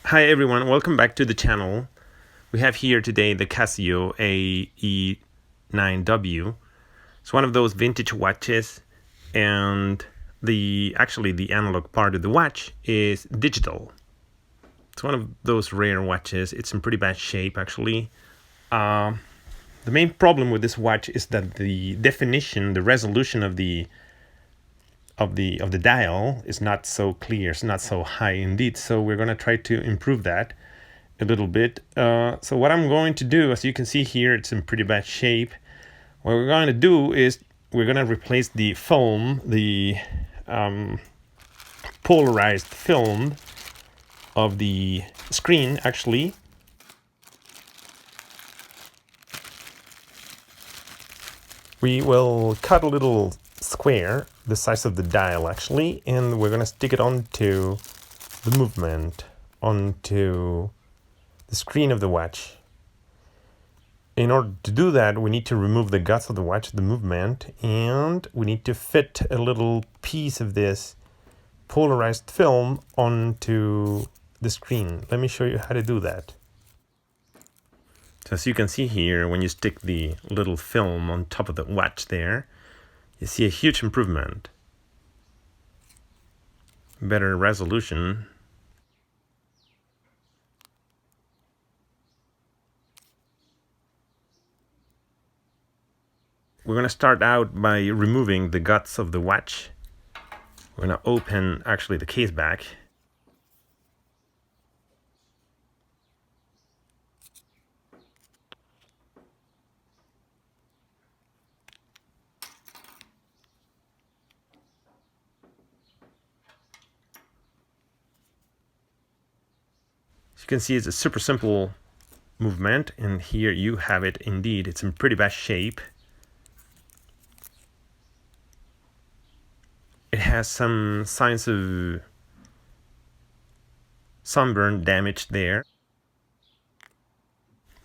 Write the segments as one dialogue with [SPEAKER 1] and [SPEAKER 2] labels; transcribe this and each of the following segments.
[SPEAKER 1] Hi everyone, welcome back to the channel. We have here today the Casio AE-9W. It's one of those vintage watches, and the analog part of the watch is digital. It's one of those rare watches. It's in pretty bad shape actually. The main problem with this watch is that the definition, the resolution of the dial is not so clear. It's not so high indeed. So we're going to try to improve that a little bit. So what I'm going to do, as you can see here, it's in pretty bad shape. What we're going to do is we're going to replace the film, the polarized film of the screen actually. We will cut a little square the size of the dial actually, and we're going to stick it onto the movement, onto the screen of the watch. In order to do that, we need to remove the guts of the watch, the movement, and we need to fit a little piece of this polarized film onto the screen. Let me show you how to do that. So as you can see here, when you stick the little film on top of the watch there, you see a huge improvement. Better resolution. We're going to start out by removing the guts of the watch. We're going to open actually the case back. As you can see, it's a super simple movement, and here you have it indeed. It's in pretty bad shape. It has some signs of sunburn damage there.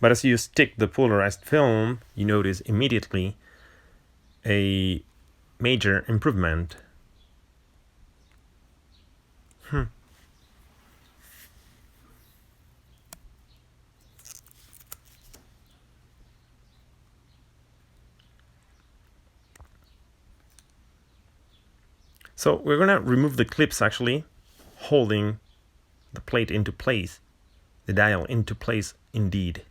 [SPEAKER 1] But as you stick the polarized film, you notice immediately a major improvement. So we're going to remove the clips actually, holding the plate into place, the dial into place indeed.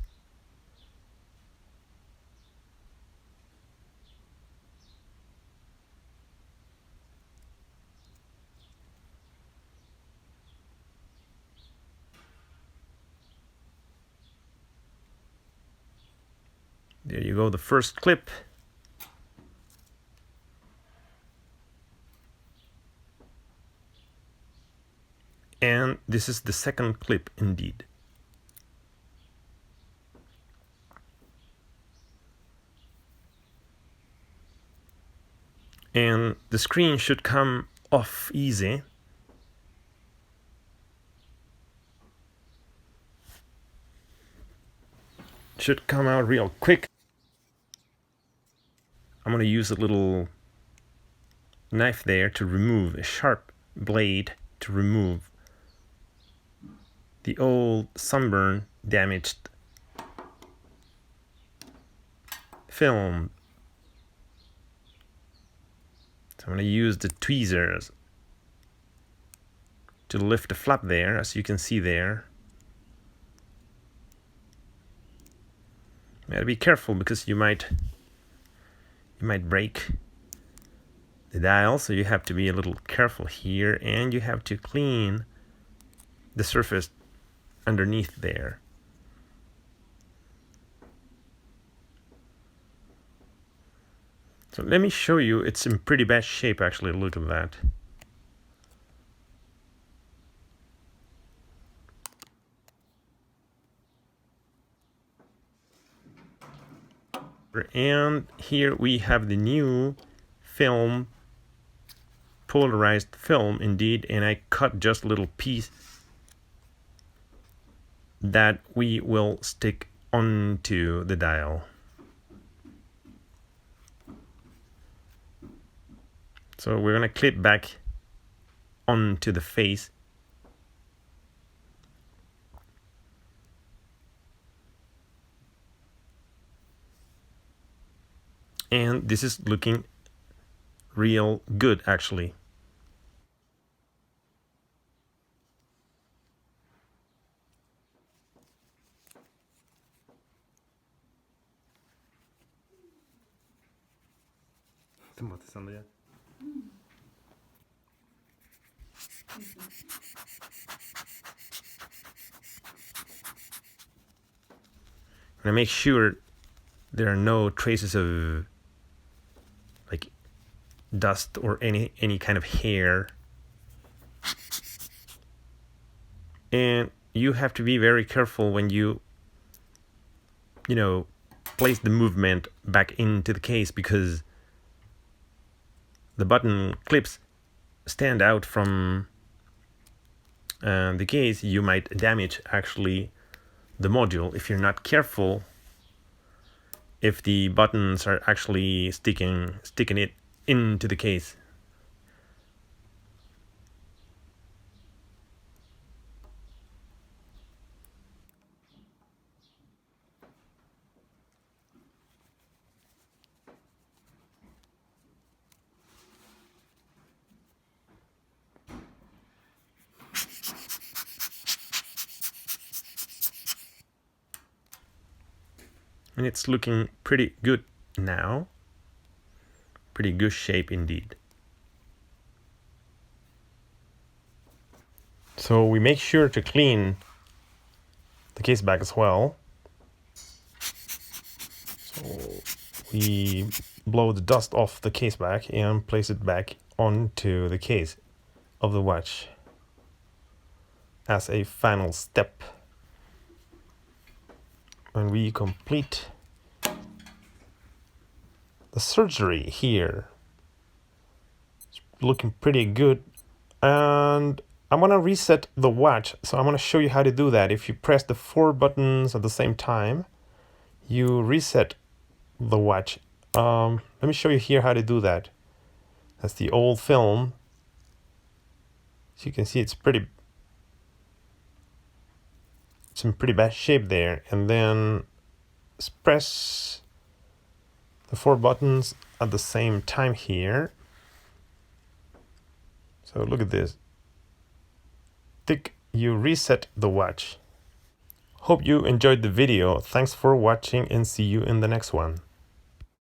[SPEAKER 1] There you go, the first clip. And this is the second clip indeed. And the screen should come off easy. Should come out real quick. I'm going to use a little knife there to remove, a sharp blade to remove the old sunburn damaged film. So I'm going to use the tweezers to lift the flap there, as you can see there. You gotta be careful because you might break the dial, so you have to be a little careful here, and you have to clean the surface underneath there. So let me show you, it's in pretty bad shape actually, look at that. And here we have the new film, polarized film indeed, and I cut just a little piece that we will stick onto the dial. So we're going to clip back onto the face. And this is looking real good, actually. And I make sure there are no traces of like dust or any kind of hair. And you have to be very careful when you place the movement back into the case, because the button clips stand out from the case. You might damage actually the module if you're not careful, if the buttons are actually sticking it into the case. And it's looking pretty good now. Pretty good shape indeed. So we make sure to clean the case back as well. So we blow the dust off the case back and place it back onto the case of the watch as a final step. When we complete the surgery here, it's looking pretty good. And I'm gonna reset the watch, so I'm gonna show you how to do that. If you press the 4 buttons at the same time, you reset the watch. Let me show you here how to do that. That's the old film. As you can see, it's in pretty bad shape there. And then press the 4 buttons at the same time here. So look at this. Tick, you reset the watch. Hope you enjoyed the video. Thanks for watching and see you in the next one.